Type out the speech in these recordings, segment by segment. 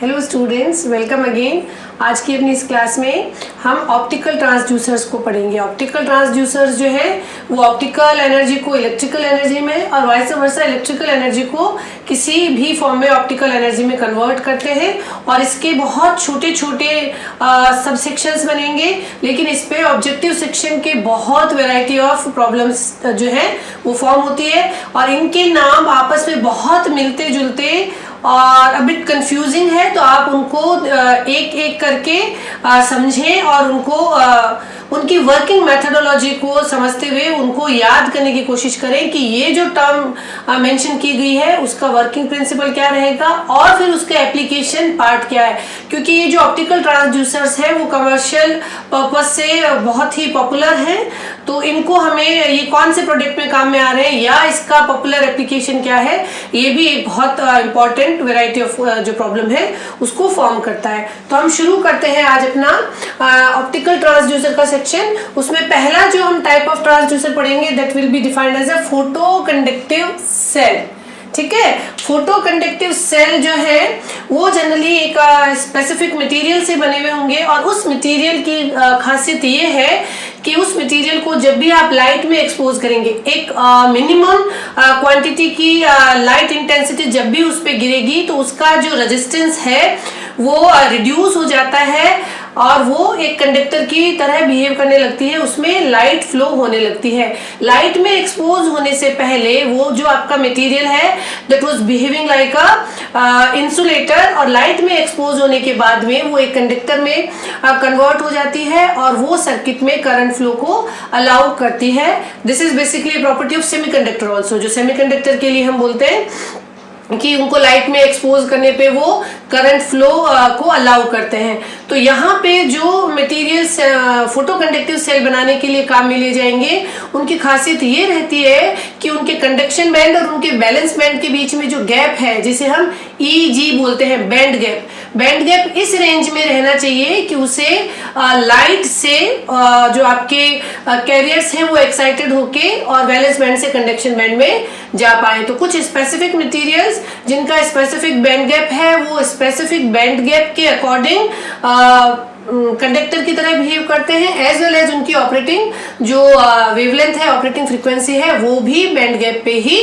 Hello students, welcome again. आज की अपनी इस क्लास में हम ऑप्टिकल ट्रांसड्यूसर्स को पढ़ेंगे। ऑप्टिकल ट्रांसड्यूसर्स जो है वो ऑप्टिकल एनर्जी को इलेक्ट्रिकल एनर्जी में और वाइस वर्सा इलेक्ट्रिकल एनर्जी को किसी भी फॉर्म में ऑप्टिकल एनर्जी में कन्वर्ट करते हैं। और इसके बहुत छोटे छोटे सब सेक्शंस बनेंगे, लेकिन इस पे ऑब्जेक्टिव सेक्शन के बहुत वैरायटी ऑफ प्रॉब्लम्स जो है वो फॉर्म होती है और इनके नाम आपस में बहुत मिलते जुलते और अ बिट कंफ्यूजिंग है। तो आप उनको एक एक करके समझें और उनको उनकी वर्किंग मेथडोलॉजी को समझते हुए उनको याद करने की कोशिश करें कि ये जो टर्म मेंशन की गई है उसका वर्किंग प्रिंसिपल क्या रहेगा और फिर उसका एप्लीकेशन पार्ट क्या है। क्योंकि ये जो ऑप्टिकल ट्रांसड्यूसर्स है वो कमर्शियल पर्पज से बहुत ही पॉपुलर हैं, तो इनको हमें ये कौन से प्रोडक्ट में काम में आ रहे हैं या इसका पॉपुलर एप्लीकेशन क्या है, ये भी एक बहुत इंपॉर्टेंट वैरायटी ऑफ जो प्रॉब्लम है उसको फॉर्म करता है। तो हम शुरू करते हैं आज अपना ऑप्टिकल ट्रांसड्यूसर का सेक्शन। उसमें पहला जो हम टाइप ऑफ ट्रांसड्यूसर पढ़ेंगे that will be defined as a photo conductive cell. ठीक है, फोटो कंडक्टिव सेल जो है वो जनरली एक स्पेसिफिक मटेरियल से बने हुए होंगे और उस मटेरियल की खासियत ये है कि उस मटेरियल को जब भी आप लाइट में एक्सपोज करेंगे, एक मिनिमम क्वांटिटी की लाइट इंटेंसिटी जब भी उस पर गिरेगी तो उसका जो रेजिस्टेंस है वो रिड्यूस हो जाता है और वो एक कंडक्टर की तरह बिहेव करने लगती है, उसमें लाइट फ्लो होने लगती है। लाइट में एक्सपोज होने से पहले वो जो आपका मटेरियल है that was behaving like a insulator और लाइट में एक्सपोज होने के बाद में वो एक कंडक्टर में कन्वर्ट हो जाती है और वो सर्किट में करंट फ्लो को अलाउ करती है। This is basically property of semiconductor also. जो सेमीकंडक्टर के लिए हम बोलते हैं कि उनको लाइट में एक्सपोज करने पे वो करंट फ्लो को अलाउ करते हैं। तो यहाँ पे जो मटेरियल्स फोटो कंडक्टिव सेल बनाने के लिए काम में लिए जाएंगे उनकी खासियत ये रहती है कि उनके कंडक्शन बैंड और उनके बैलेंस बैंड के बीच में जो गैप है जिसे हम EG बोलते हैं, बैंड गैप, बैंड गैप इस रेंज में रहना चाहिए कि उसे लाइट से जो आपके कैरियर्स हैं वो एक्साइटेड होके और बैलेंस बैंड से कंडक्शन बैंड में जा पाए। तो कुछ स्पेसिफिक मटेरियल्स जिनका स्पेसिफिक बैंड गैप है वो स्पेसिफिक बैंड गैप के अकॉर्डिंग कंडक्टर की तरह बिहेव करते हैं, एज वेल एज उनकी ऑपरेटिंग जो वेवलेंथ है, ऑपरेटिंग फ्रीक्वेंसी है वो भी बैंड गैप पे ही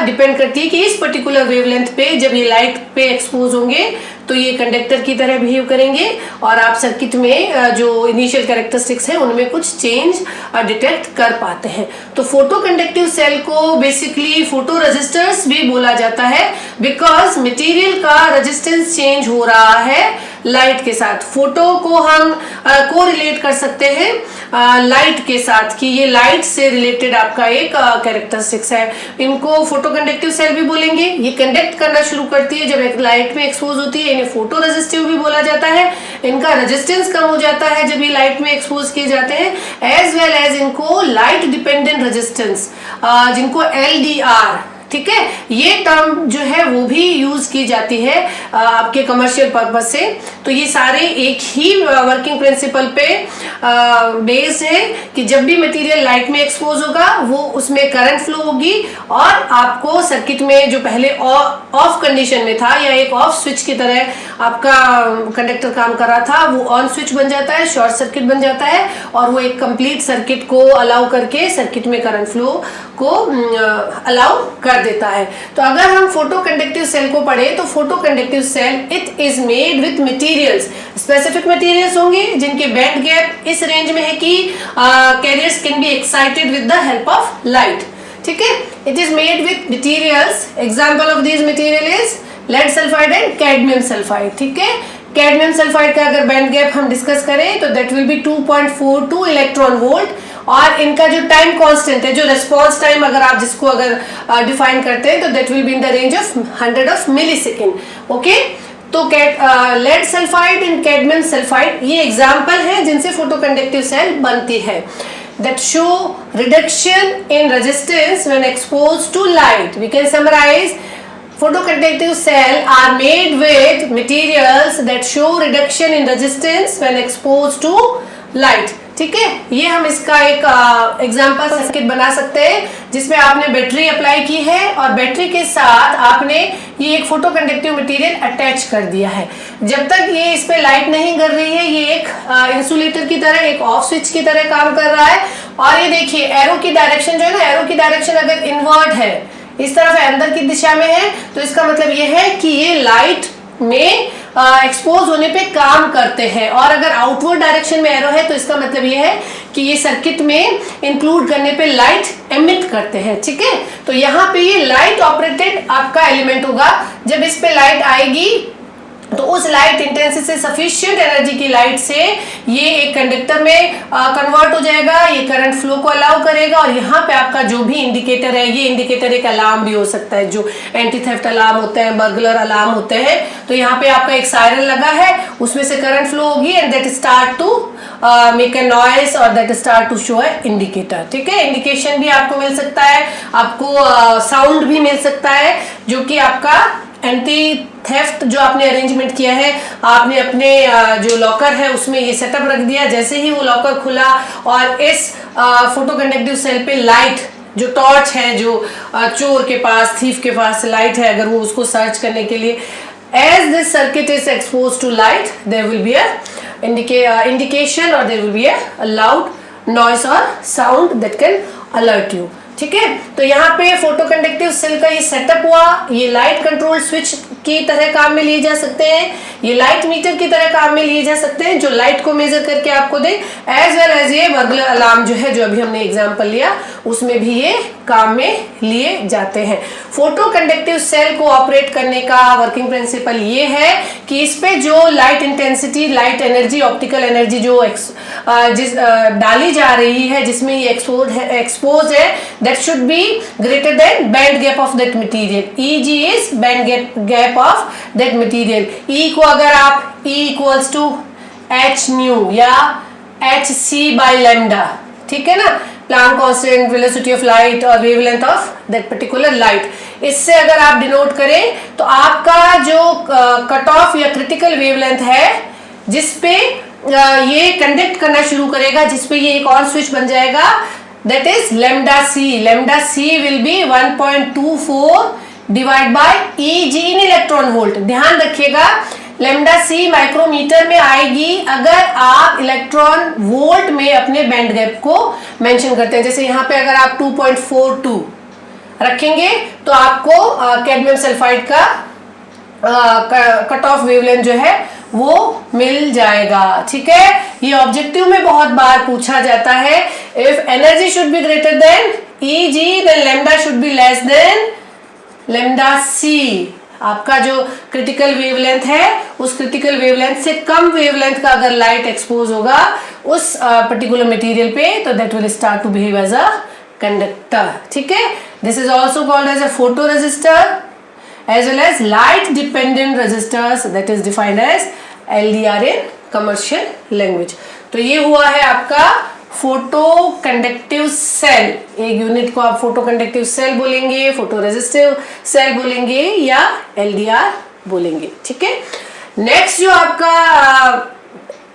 डिपेंड करती है कि इस पर्टिकुलर वेवलेंथ पे जब ये लाइट पे एक्सपोज होंगे तो ये कंडक्टर की तरह बिहेव करेंगे और आप सर्किट में जो इनिशियल कैरेक्टरिस्टिक्स है उनमें कुछ चेंज डिटेक्ट कर पाते हैं। तो फोटो कंडक्टिव सेल को बेसिकली फोटो रेजिस्टर्स भी बोला जाता है बिकॉज मटेरियल का रेजिस्टेंस चेंज हो रहा है लाइट के साथ। फोटो को हम को रिलेट कर सकते हैं लाइट के साथ कि ये लाइट से रिलेटेड आपका एक कैरेक्टरिस्टिक्स है। इनको फोटो कंडक्टिव सेल भी बोलेंगे। ये कंडक्ट करना शुरू करती है जब एक लाइट में एक्सपोज होती है, इन्हें फोटो रेजिस्टिव भी बोला जाता है। इनका रेजिस्टेंस कम हो जाता है जब ये लाइट में एक्सपोज किए जाते हैं, एज वेल एज इनको लाइट डिपेंडेंट रेजिस्टेंस जिनको LDR, ठीक है, ये टर्म जो है वो भी यूज की जाती है आपके कमर्शियल पर्पज से। तो ये सारे एक ही वर्किंग प्रिंसिपल पे बेस्ड है कि जब भी मटेरियल लाइट में एक्सपोज होगा वो उसमें करंट फ्लो होगी और आपको सर्किट में जो पहले ऑफ कंडीशन में था या एक ऑफ स्विच की तरह आपका कंडक्टर काम कर रहा था वो ऑन स्विच बन जाता है, शॉर्ट सर्किट बन जाता है और वो एक कंप्लीट सर्किट को अलाउ करके सर्किट में करंट फ्लो को अलाउ कर देता है। तो अगर हम फोटो कंडक्टिव सेल को पढ़े तो photo conductive cell it is made with materials, specific materials होंगे जिनके बैंड गैप इस रेंज में है कि carriers can be excited with the help of light. ठीक है, it is made with materials, example of this material is lead sulphide and cadmium sulphide. ठीक है, कैडमियम सल्फाइड का अगर बैंड गैप हम डिस्कस करें तो that will B 2.42 electron volt और इनका जो टाइम कांस्टेंट है, जो रिस्पांस टाइम अगर आप जिसको अगर डिफाइन करते हैं तो that will be in the range of 100 of millisecond. Okay, तो lead sulphide and cadmium sulphide ये एग्जांपल है जिनसे फोटो कंडक्टिव सेल बनती है that show reduction in resistance when exposed to light. We can summarize photoconductive cell are made with materials that show reduction in resistance when exposed to light. ठीक है, ये हम इसका एक एग्जांपल सर्किट बना सकते हैं जिसमें आपने बैटरी अप्लाई की है और बैटरी के साथ आपने ये एक फोटो कंडक्टिव मटेरियल अटैच कर दिया है। जब तक ये इस पे लाइट नहीं कर रही है, ये एक इंसुलेटर की तरह, एक ऑफ स्विच की तरह काम कर रहा है। और ये देखिए एरो की डायरेक्शन जो है ना, एरो की डायरेक्शन अगर इनवर्ट है, इस तरफ अंदर की दिशा में है, तो इसका मतलब ये है कि ये लाइट में एक्सपोज होने पे काम करते हैं। और अगर आउटवर्ड डायरेक्शन में एरो है तो इसका मतलब ये है कि ये सर्किट में इंक्लूड करने पे लाइट एमिट करते हैं। ठीक है, तो यहाँ पे ये लाइट ऑपरेटेड आपका एलिमेंट होगा। जब इस पे लाइट आएगी तो उस लाइट इंटेंसिटी से सफिशिएंट एनर्जी की लाइट से ये एक कंडक्टर में कन्वर्ट हो जाएगा, ये करंट फ्लो को अलाउ करेगा। और यहाँ पे आपका जो भी इंडिकेटर है, ये इंडिकेटर एक अलार्म भी हो सकता है, जो एंटी थेफ्ट अलार्म होते हैं, बर्गलर अलार्म होते हैं। तो यहाँ पे आपका एक सायरन लगा है, उसमें से करंट फ्लो होगी and that start to make a noise और that start to show a indicator. ठीक है, इंडिकेशन भी आपको मिल सकता है, आपको साउंड भी मिल सकता है, जो कि आपका एंटी थेफ्ट जो आपने अरेंजमेंट किया है, आपने अपने जो लॉकर है उसमें ये सेटअप रख दिया। जैसे ही वो लॉकर खुला और इस फोटो कंडक्टिव सेल पे लाइट, जो टॉर्च है, जो चोर के पास, थीफ के पास लाइट है, अगर वो उसको सर्च करने के लिए, as this circuit is exposed to light, there will be a indication or there will be a loud noise or sound that can alert you। ठीक है, तो यहाँ पे फोटो कंडक्टिव सेल का ये सेटअप हुआ। ये लाइट कंट्रोल स्विच की तरह काम में लिए जा सकते हैं, ये लाइट मीटर की तरह काम में लिए जा सकते हैं, जो लाइट को मेजर करके आपको दे, एज वेल एज ये बर्गलर अलार्म जो है, जो अभी हमने एग्जांपल लिया, उसमें भी ये काम में लिए जाते हैं। फोटो कंडक्टिव सेल को ऑपरेट करने का वर्किंग प्रिंसिपल ये है कि इस पे जो light intensity, light energy, optical energy जो डाली जा रही है, जिसमें ये एक्सपोज है, that should be greater than band gap of that material। Eg is band gap of that material। E को अगर आप E equals to h nu या hc by lambda, ठीक है ना, Planck constant, velocity of light और wavelength of that particular light, इससे अगर आप डिनोट करें तो आपका जो कट ऑफ या क्रिटिकल वेवलेंथ है, जिसपे ये कंडक्ट करना शुरू करेगा, जिसपे ये एक और स्विच बन जाएगा, that is lambda c। lambda c will be 1.24 divided by Eg in electron volt। ध्यान रखिएगा, lambda c माइक्रोमीटर में आएगी अगर आप इलेक्ट्रॉन वोल्ट में अपने बैंड गैप को मेंशन करते हैं। जैसे यहाँ पे अगर आप 2.42 रखेंगे तो आपको कैडमियम सल्फाइड का कट ऑफ वेवलेंथ जो है वो मिल जाएगा। ठीक है, ये ऑब्जेक्टिव में बहुत बार पूछा जाता है। If energy should be greater than Eg, then lambda should be less than lambda c। आपका जो क्रिटिकल वेवलेंथ है, उस क्रिटिकल वेवलेंथ से कम वेवलेंथ का अगर लाइट एक्सपोज होगा उस पर्टिकुलर मटेरियल पे, तो that will start to behave as a conductor. ठीक है, this is also called as a photo resistor as well as light dependent resistors, that is defined as LDR in commercial language। तो ये हुआ है आपका photo conductive cell. एक unit को आप फोटो कंडक्टिव सेल बोलेंगे, फोटो रेजिस्टिव सेल बोलेंगे या LDR बोलेंगे। ठीक है, नेक्स्ट जो आपका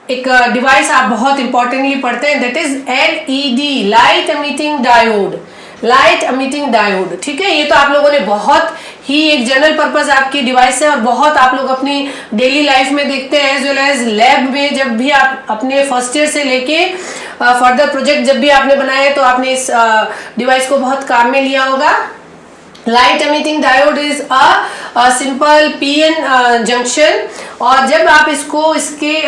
एक डिवाइस आप बहुत इंपॉर्टेंटली पढ़ते हैं, that is LED, light emitting diode. Light emitting diode, ठीक है, ये तो आप लोगों ने बहुत ही एक जनरल पर्पस आपकी डिवाइस है और बहुत आप लोग अपनी डेली लाइफ में देखते हैं, एज वेल एज लैब में। जब भी आप अपने फर्स्ट ईयर से लेके फर्दर प्रोजेक्ट जब भी आपने बनाए तो आपने इस डिवाइस को बहुत काम में लिया होगा। Light emitting diode is a simple PN junction, और जब आप इसको इसके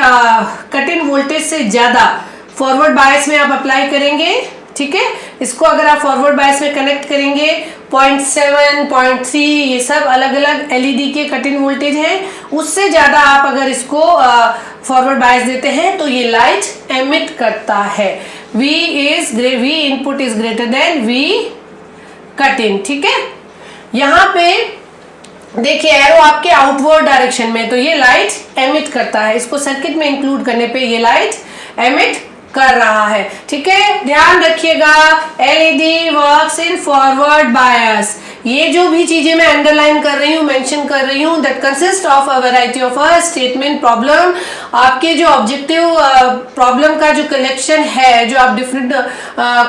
कट इन वोल्टेज से ज्यादा फॉरवर्ड बायस में आप अप्लाई करेंगे, ठीक है, इसको अगर आप फॉरवर्ड बायस में कनेक्ट करेंगे, 0.7, 0.3, ये सब अलग अलग LED के कट इन वोल्टेज हैं, उससे ज्यादा आप अगर इसको फॉरवर्ड बायस देते हैं तो ये लाइट एमिट करता है। V input is greater than V cut in. ठीक है, यहाँ पे देखिए एरो आपके आउटवर्ड डायरेक्शन में, तो ये लाइट एमिट करता है। इसको सर्किट में इंक्लूड करने पे ये लाइट एमिट कर रहा है। ठीक है, ध्यान रखिएगा, LED works in forward bias. ये जो भी चीजें मैं अंडरलाइन कर रही हूँ, मेंशन कर रही हूँ, that consist of a variety of a statement problem. आपके जो ऑब्जेक्टिव प्रॉब्लम का जो कलेक्शन है, जो आप डिफरेंट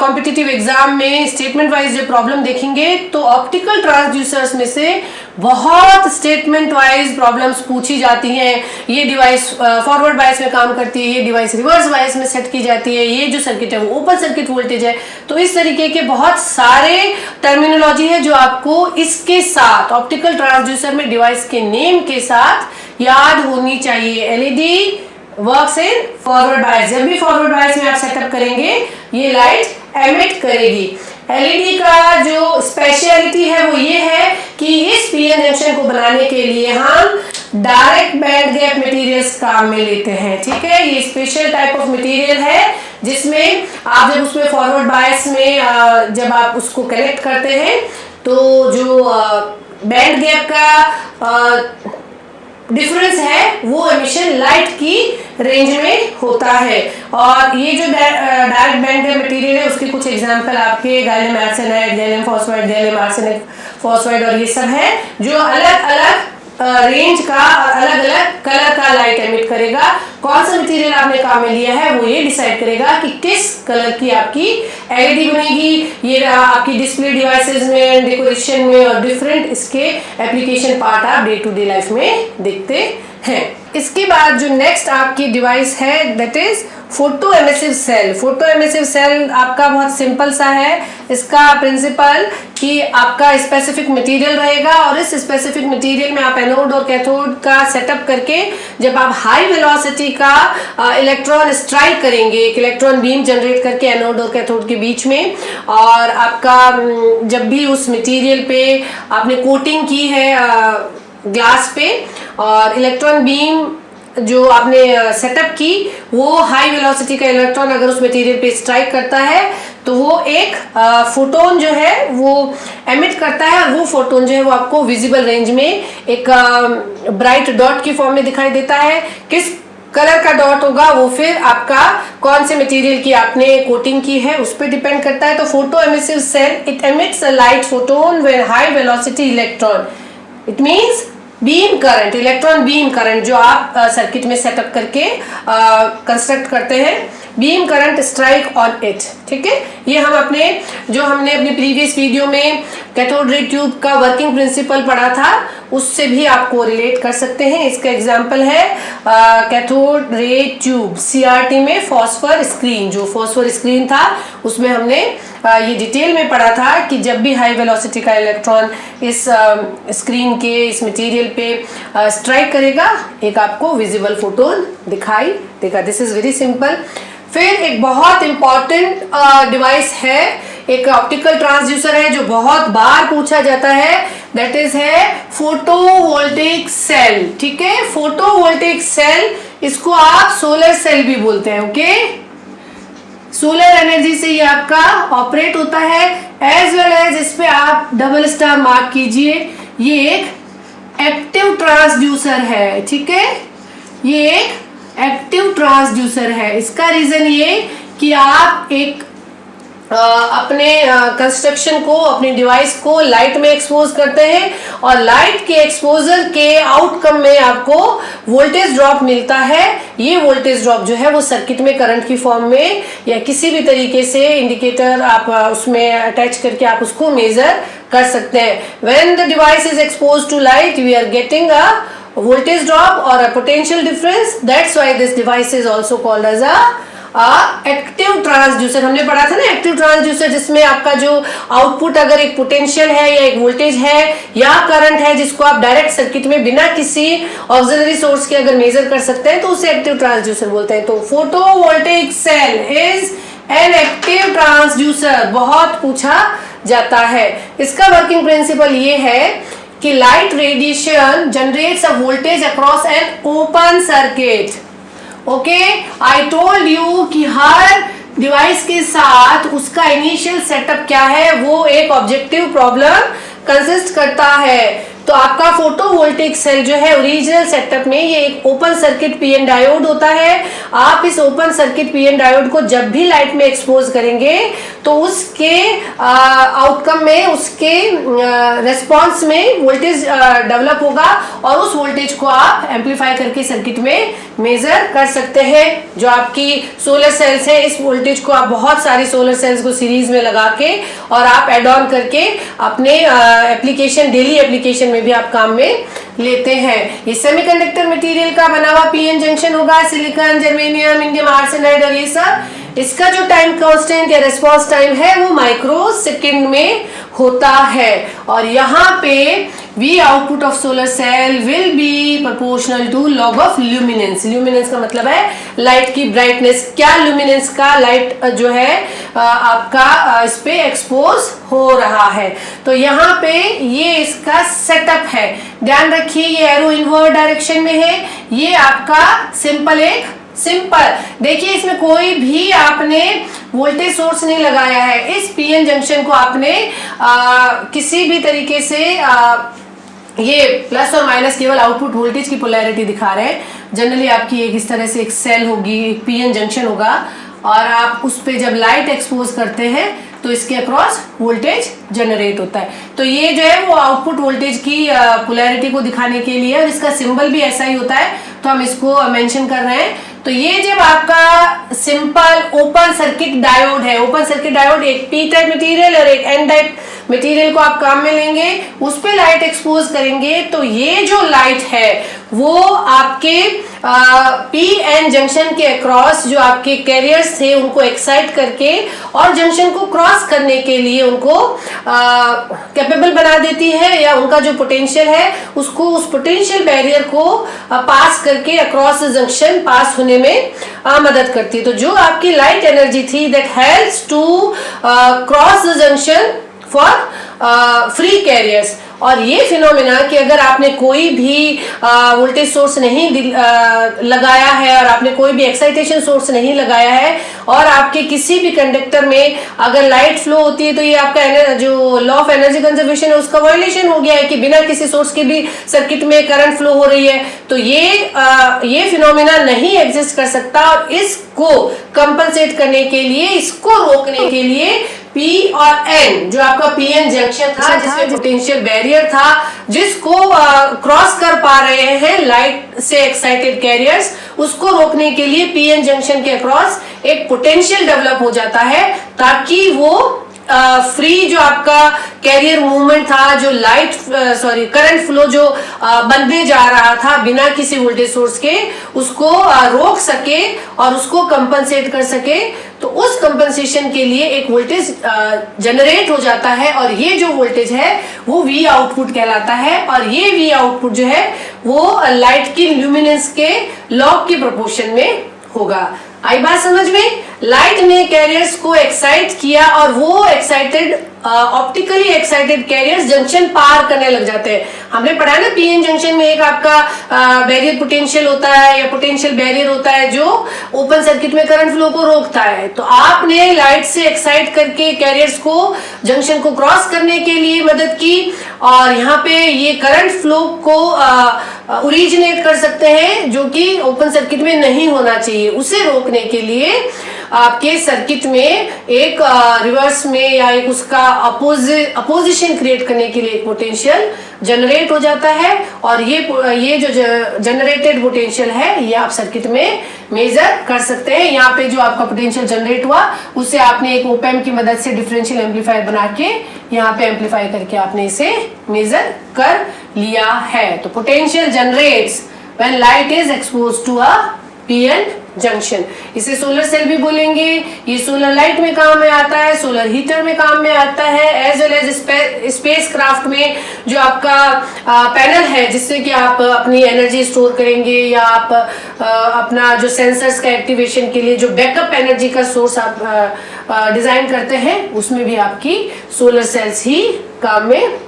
कॉम्पिटिटिव एग्जाम में स्टेटमेंट वाइज जो प्रॉब्लम देखेंगे, तो ऑप्टिकल ट्रांसड्यूसर्स में से बहुत स्टेटमेंट वाइज प्रॉब्लम्स पूछी जाती हैं। ये डिवाइस फॉरवर्ड बायस में काम करती है, ये डिवाइस रिवर्स बायस में सेट की जाती है, ये जो सर्किट है वो ओपन सर्किट वोल्टेज है। तो इस तरीके के बहुत सारे टर्मिनोलॉजी है जो आपको इसके साथ ऑप्टिकल ट्रांसड्यूसर में डिवाइस के नेम के साथ याद होनी चाहिए। LED works in forward bias. जब भी फॉरवर्ड बायस में आप सेटअप करेंगे, ये लाइट एमिट करेगी। एलईडी का जो स्पेशलिटी है वो ये है कि इस पीएन जंक्शन को बनाने के लिए हम डायरेक्ट बैंड गैप मटेरियल्स काम में लेते हैं। ठीक है, ये स्पेशल टाइप ऑफ मटेरियल है जिसमें आप जब उसमें फॉरवर्ड बायस में जब आप उसको कनेक्ट करते हैं तो जो बैंड गैप का डिफरेंस है वो एमिशन लाइट की रेंज में होता है। और ये जो डायरेक्ट बैंड गैप मटेरियल है उसके कुछ एग्जांपल आपके gallium arsenide, gallium phosphide, gallium arsenic phosphide और ये सब है जो अलग अलग रेंज का और अलग अलग कलर का लाइट एमिट करेगा। कौन सा मटेरियल आपने काम में लिया है वो ये डिसाइड करेगा कि किस कलर की आपकी एलईडी बनेगी। ये आपकी डिस्प्ले डिवाइसेस में, डेकोरेशन में और डिफरेंट इसके एप्लीकेशन पार्ट आप डे टू डे लाइफ में देखते हैं। इसके बाद जो नेक्स्ट आपकी डिवाइस है that is photoemissive cell. Photoemissive cell आपका बहुत सिंपल सा है। इसका प्रिंसिपल कि आपका स्पेसिफिक मटेरियल रहेगा और इस स्पेसिफिक मटेरियल में आप एनोड और कैथोड का सेटअप करके जब आप हाई वेलोसिटी का इलेक्ट्रॉन स्ट्राइक करेंगे, एक इलेक्ट्रॉन बीम जनरेट करके एनोड और कैथोड के बीच में, और आपका जब भी उस मटेरियल पे आपने कोटिंग की है ग्लास पे और इलेक्ट्रॉन बीम जो आपने सेटअप की वो हाई वेलोसिटी का इलेक्ट्रॉन अगर उस मटेरियल पे स्ट्राइक करता है तो वो एक फोटोन जो है वो एमिट करता है और वो फोटोन जो है वो आपको विजिबल रेंज में एक ब्राइट डॉट की फॉर्म में दिखाई देता है। किस कलर का डॉट होगा वो फिर आपका कौन से मटेरियल की आपने कोटिंग की है उस पर डिपेंड करता है। तो photoemissive cell it emits a light photon with high velocity electron. It means beam current, electron beam current जो आप सर्किट में सेटअप करके कंस्ट्रक्ट करते हैं, beam current strike on it. ठीक है, ये हमने अपनी प्रीवियस वीडियो में कैथोड रे ट्यूब का वर्किंग प्रिंसिपल पढ़ा था, उससे भी आपको रिलेट कर सकते हैं। इसका एग्जांपल है कैथोड रे ट्यूब सीआरटी में फॉस्फर स्क्रीन। जो फॉस्फर स्क्रीन था उसमें हमने ये डिटेल में पढ़ा था कि जब भी हाई वेलोसिटी का इलेक्ट्रॉन इस स्क्रीन के इस मटेरियल पे स्ट्राइक करेगा एक आपको विजिबल फोटोन दिखाई देगा। This is very simple. फिर एक बहुत इंपॉर्टेंट डिवाइस है, एक ऑप्टिकल ट्रांसड्यूसर है जो बहुत बार पूछा जाता है, दैट इज है फोटोवोल्टेइक सेल। ठीक है, फोटोवोल्टेइक सेल, इसको आप सोलर सेल भी बोलते हैं। ओके, सोलर एनर्जी से ये आपका ऑपरेट होता है। एज वेल एज इस पे आप डबल स्टार मार्क कीजिए, ये एक एक्टिव ट्रांसड्यूसर है। ठीक है, ये एक एक्टिव ट्रांसड्यूसर है। इसका रीजन ये कि आप एक अपने कंस्ट्रक्शन को, अपने डिवाइस को लाइट में एक्सपोज करते हैं और लाइट के एक्सपोजर के आउटकम में आपको वोल्टेज ड्रॉप मिलता है। ये वोल्टेज ड्रॉप जो है वो सर्किट में करंट की फॉर्म में या किसी भी तरीके से इंडिकेटर आप उसमें अटैच करके आप उसको मेजर कर सकते हैं। When the device is expose to light we are getting a voltage drop or a potential difference. That's why this device is also called as a active transducer. हमने पढ़ा था ना एक्टिव ट्रांसड्यूसर, जिसमें आपका जो आउटपुट अगर एक potential है या एक वोल्टेज है या करंट है जिसको आप डायरेक्ट सर्किट में बिना किसी ऑक्सिलरी सोर्स के अगर मेजर कर सकते हैं तो उसे एक्टिव ट्रांसड्यूसर बोलते हैं। तो photovoltaic cell is an active transducer, बहुत पूछा जाता है। इसका वर्किंग प्रिंसिपल ये है कि light radiation generates a voltage across an open circuit. Okay, I told you कि हर डिवाइस के साथ उसका इनिशियल सेटअप क्या है, वो एक ऑब्जेक्टिव प्रॉब्लम कंसिस्ट करता है। तो आपका फोटो वोल्टेक सेल जो है ओरिजिनल सेटअप में ये एक ओपन सर्किट पीएन डायोड होता है। आप इस ओपन सर्किट पीएन डायोड को जब भी लाइट में एक्सपोज करेंगे तो उसके आउटकम में, उसके रेस्पॉन्स में वोल्टेज डेवलप होगा और उस वोल्टेज को आप एम्पलीफाई करके सर्किट में मेजर कर सकते हैं। जो आपकी सोलर सेल्स है, इस वोल्टेज को आप बहुत सारी सोलर सेल्स को सीरीज में लगा के और आप एड ऑन करके अपने एप्लीकेशन, डेली एप्लीकेशन में भी आप काम में लेते हैं। ये सेमीकंडक्टर मटेरियल का बना हुआ पीएन जंक्शन होगा, सिलिकॉन, जर्मेनियम, इंडियम आर्सेनाइड और ये सब। इसका जो टाइम कांस्टेंट या रिस्पांस टाइम है वो माइक्रो सेकंड में होता है। और यहाँ पे V output of solar cell will be proportional to log of luminance. Luminance का मतलब है लाइट की ब्राइटनेस, क्या ल्यूमिनेंस का लाइट जो है आपका इस पे एक्सपोज हो रहा है। तो यहाँ पे ये इसका सेटअप है। ध्यान रखिए ये एरो इनवर्ड डायरेक्शन में है। ये आपका सिंपल देखिए, इसमें कोई भी आपने वोल्टेज सोर्स नहीं लगाया है। इस पीएन जंक्शन को आपने किसी भी तरीके से ये प्लस और माइनस केवल आउटपुट वोल्टेज की पोलैरिटी दिखा रहे हैं। जनरली आपकी एक इस तरह से एक सेल होगी, एक पीएन जंक्शन होगा और आप उस पे जब लाइट एक्सपोज करते हैं तो इसके अक्रॉस वोल्टेज जनरेट होता है। तो ये जो है वो आउटपुट वोल्टेज की पोलैरिटी को दिखाने के लिए, और इसका सिंबल भी ऐसा ही होता है तो हम इसको मेंशन कर रहे हैं। तो ये जब आपका सिंपल ओपन सर्किट डायोड है, ओपन सर्किट डायोड एक पी टाइप मटेरियल और एक एन टाइप मटेरियल को आप काम में लेंगे, उस पे लाइट एक्सपोज करेंगे तो ये जो लाइट है वो आपके पी एन जंक्शन के अक्रॉस जो आपके कैरियर्स थे उनको एक्साइट करके और जंक्शन को क्रॉस करने के लिए उनको कैपेबल बना देती है, या उनका जो पोटेंशियल है उसको, उस पोटेंशियल बैरियर को पास करके अक्रॉस जंक्शन पास होने में मदद करती है। तो जो आपकी लाइट एनर्जी थी that helps to cross the junction for free carriers. और ये फिनोमेना कि अगर आपने कोई भी वोल्टेज सोर्स नहीं लगाया है और आपने कोई भी एक्साइटेशन सोर्स नहीं लगाया है और आपके किसी भी कंडक्टर में अगर लाइट फ्लो होती है तो ये आपका जो लॉ ऑफ एनर्जी कंजर्वेशन है उसका वायलेशन हो गया है कि बिना किसी सोर्स के भी सर्किट में करंट फ्लो हो रही है। तो ये फिनोमेना नहीं एग्जिस्ट कर सकता और इसको कंपनसेट करने के लिए, इसको रोकने के लिए पी और एन जो आपका पीएन जंक्शन था जिसमें पोटेंशियल बैरियर था जिसको क्रॉस कर पा रहे हैं लाइट से एक्साइटेड कैरियर्स, उसको रोकने के लिए पीएन जंक्शन के अक्रॉस एक पोटेंशियल डेवलप हो जाता है ताकि वो फ्री जो आपका कैरियर मूवमेंट था, जो लाइट करंट फ्लो जो बनने जा रहा था बिना किसी वोल्टेज सोर्स के, उसको रोक सके और उसको कंपनसेट कर सके। तो उस कंपनसेशन के लिए एक वोल्टेज जनरेट हो जाता है और ये जो वोल्टेज है वो V आउटपुट कहलाता है। और ये V आउटपुट जो है वो लाइट की ल्यूमिनेंस के लॉग के प्रोपोर्शन में होगा। आई बात समझ में? लाइट ने कैरियर्स को एक्साइट किया और वो excited optically excited carriers junction पार करने लग जाते हैं। हमने पढ़ा ना पीएन जंक्शन में एक आपका बैरियर पोटेंशियल होता है या पोटेंशियल बैरियर होता है जो ओपन सर्किट में करंट फ्लो को रोकता है। तो आपने लाइट से एक्साइट करके कैरियर्स को जंक्शन को क्रॉस करने के लिए मदद की और यहाँ पे ये करंट फ्लो को ओरिजिनेट कर सकते हैं जो कि ओपन सर्किट में नहीं होना चाहिए। उसे रोकने के लिए आपके सर्किट में एक रिवर्स में या एक उसका अपोजिशन क्रिएट करने के लिए एक पोटेंशियल जनरेट हो जाता है और ये जो जनरेटेड पोटेंशियल है ये आप सर्किट में मेजर कर सकते हैं। यहाँ पे जो आपका पोटेंशियल जनरेट हुआ उसे आपने एक ओप एम्प की मदद से डिफरेंशियल एम्पलीफायर बना के यहाँ पे एम्पलीफाई करके आपने इसे मेजर कर लिया है। तो potential generates when light is exposed to a PN junction. इसे सोलर सेल भी बोलेंगे। ये सोलर लाइट में काम में आता है, सोलर हीटर में काम में आता है, as well as spacecraft में जो आपका पैनल है जिससे कि आप अपनी एनर्जी स्टोर करेंगे या आप अपना जो सेंसर्स का एक्टिवेशन के लिए जो बैकअप एनर्जी का सोर्स आप डिजाइन करते हैं उसमें भी आपकी सोलर सेल्स ही काम में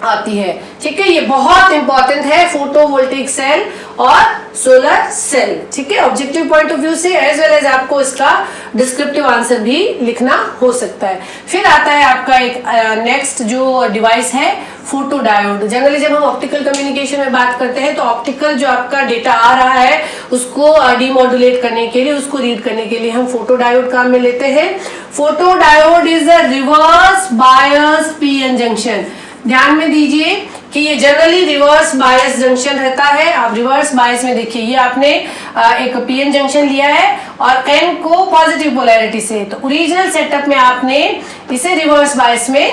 आती है। ठीक है, ये बहुत इंपॉर्टेंट है फोटोवोल्टिक सेल और सोलर सेल। ठीक है, ऑब्जेक्टिव पॉइंट ऑफ व्यू से एज वेल एज आपको इसका डिस्क्रिप्टिव आंसर भी लिखना हो सकता है। फिर आता है आपका एक नेक्स्ट जो डिवाइस है फोटो डायोड। जनरली जब हम ऑप्टिकल कम्युनिकेशन में बात करते हैं तो ऑप्टिकल जो आपका डेटा आ रहा है उसको डीमॉड्यूलेट करने के लिए, उसको रीड करने के लिए हम फोटो डायोड काम में लेते हैं। Photo diode is a reverse bias PN junction. ध्यान में दीजिए कि ये जनरली रिवर्स बायस जंक्शन रहता है। आप रिवर्स बायस में देखिए, ये आपने एक पीएन जंक्शन लिया है और एन को पॉजिटिव पोलैरिटी से, तो ओरिजिनल सेटअप में आपने इसे रिवर्स बायस में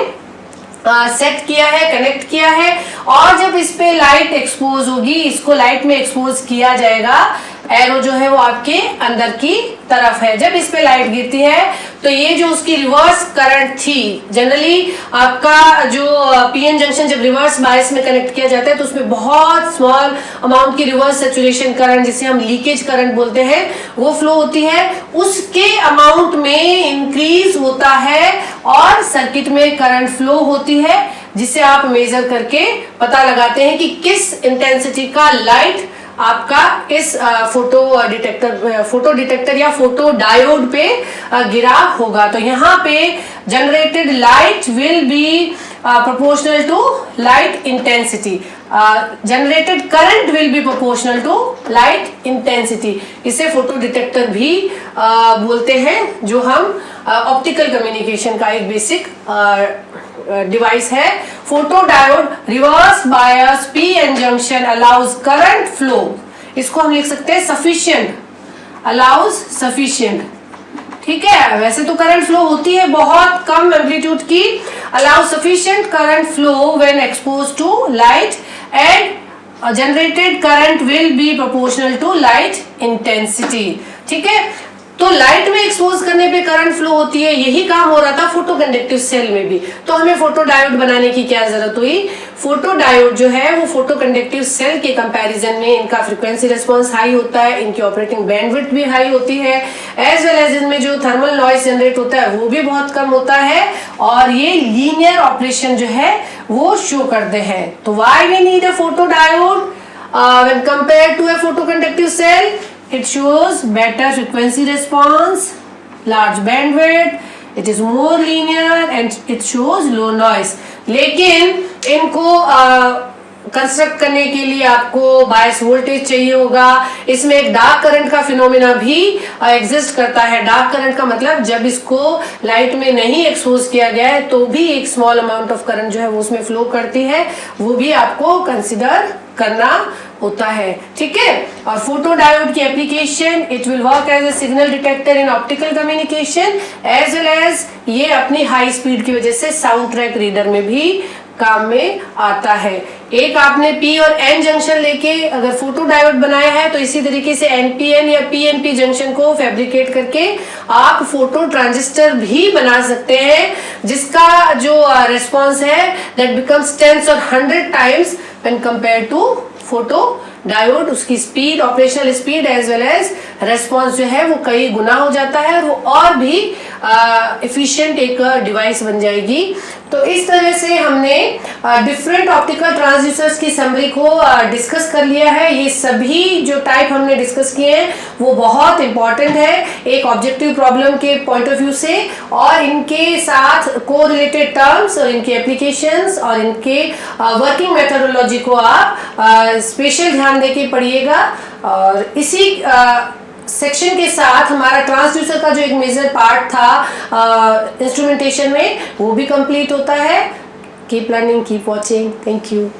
सेट किया है, कनेक्ट किया है, और जब इस पे लाइट एक्सपोज होगी, इसको लाइट में एक्सपोज किया जाएगा, एरो जो है वो आपके अंदर की तरफ है। जब इस पे लाइट गिरती है तो ये जो उसकी रिवर्स करंट थी, जनरली आपका जो पीएन जंक्शन जब रिवर्स बायस में कनेक्ट किया जाता है तो उसमें बहुत स्मॉल अमाउंट की रिवर्स सैचुरेशन करंट, जिसे हम लीकेज करंट बोलते हैं, वो फ्लो होती है। उसके अमाउंट में इंक्रीज होता है और सर्किट में करंट फ्लो होती है, जिसे आप मेजर करके पता लगाते हैं कि किस इंटेंसिटी का लाइट आपका इस फोटो डिटेक्टर या फोटो डायोड पे गिरा होगा। तो यहाँ पे generated light will be proportional to light intensity. Generated current will be proportional to light intensity. इसे फोटो डिटेक्टर भी बोलते हैं, जो हम ऑप्टिकल कम्युनिकेशन का एक बेसिक डिवाइस है। Photo diode reverse bias PN junction allows current flow. इसको हम लिख सकते हैं सफिशिएंट, अलाउज सफिशिएंट। ठीक है, वैसे तो करंट फ्लो होती है बहुत कम एम्पलीट्यूड की। Allow sufficient current flow when expose to light and generated current will be proportional to light intensity. ठीक है, तो लाइट में एक्सपोज करने पे करंट फ्लो होती है, यही काम हो रहा था फोटो कंडक्टिव सेल में भी। तो हमें फोटो डायोड बनाने की क्या जरूरत हुई? फोटो डायोड जो है वो फोटो कंडक्टिव सेल के कंपैरिजन में इनका फ्रीक्वेंसी रिस्पांस हाई होता है, इनकी ऑपरेटिंग बैंडविड्थ भी हाई होती है, एज वेल एज इनमें जो थर्मल नॉइज जनरेट होता है वो भी बहुत कम होता है, और ये लीनियर ऑपरेशन जो है वो शो करते हैं। तो why we need a photodiode when compared to a photo conductive cell? It shows better frequency response, large bandwidth, it is more linear and it shows low noise. लेकिन इनको construct करने के लिए आपको bias voltage चाहिए होगा। इसमें एक डार्क करंट का फिनोमिना भी एग्जिस्ट करता है। डार्क करंट का मतलब जब इसको लाइट में नहीं एक्सपोज किया गया है तो भी एक स्मॉल अमाउंट ऑफ करंट जो है वो उसमें फ्लो करती है, वो भी आपको कंसिडर करना होता है। ठीक है, और फोटो डायोड की application, it will work as a signal detector in optical communication as well as ये अपनी हाई स्पीड की वजह से साउंड ट्रैक रीडर में भी काम में आता है। एक आपने पी और एन जंक्शन लेके अगर फोटो डायोड बनाया है तो इसी तरीके से एनपीएन या पीएनपी जंक्शन को फैब्रिकेट करके आप फोटो ट्रांजिस्टर भी बना सकते हैं, जिसका जो रिस्पॉन्स है दैट बिकम्स 10 और 100 times when compare to photo diode. उसकी speed, operational speed as well as response जो है वो कई गुना हो जाता है और वो और भी एफिशिएंट एक डिवाइस बन जाएगी। तो इस तरह से हमने डिफरेंट ऑप्टिकल ट्रांसड्यूसर्स की समरी को डिस्कस कर लिया है। ये सभी जो टाइप हमने डिस्कस किए हैं वो बहुत इंपॉर्टेंट है एक ऑब्जेक्टिव प्रॉब्लम के पॉइंट ऑफ व्यू से, और इनके साथ को रिलेटेड टर्म्स और इनके एप्लीकेशंस और इनके वर्किंग मेथोडोलॉजी को आप स्पेशल ध्यान देके पढ़िएगा। और इसी सेक्शन के साथ हमारा ट्रांसड्यूसर का जो एक मेजर पार्ट था इंस्ट्रूमेंटेशन में वो भी कंप्लीट होता है। Keep learning, keep watching. Thank you.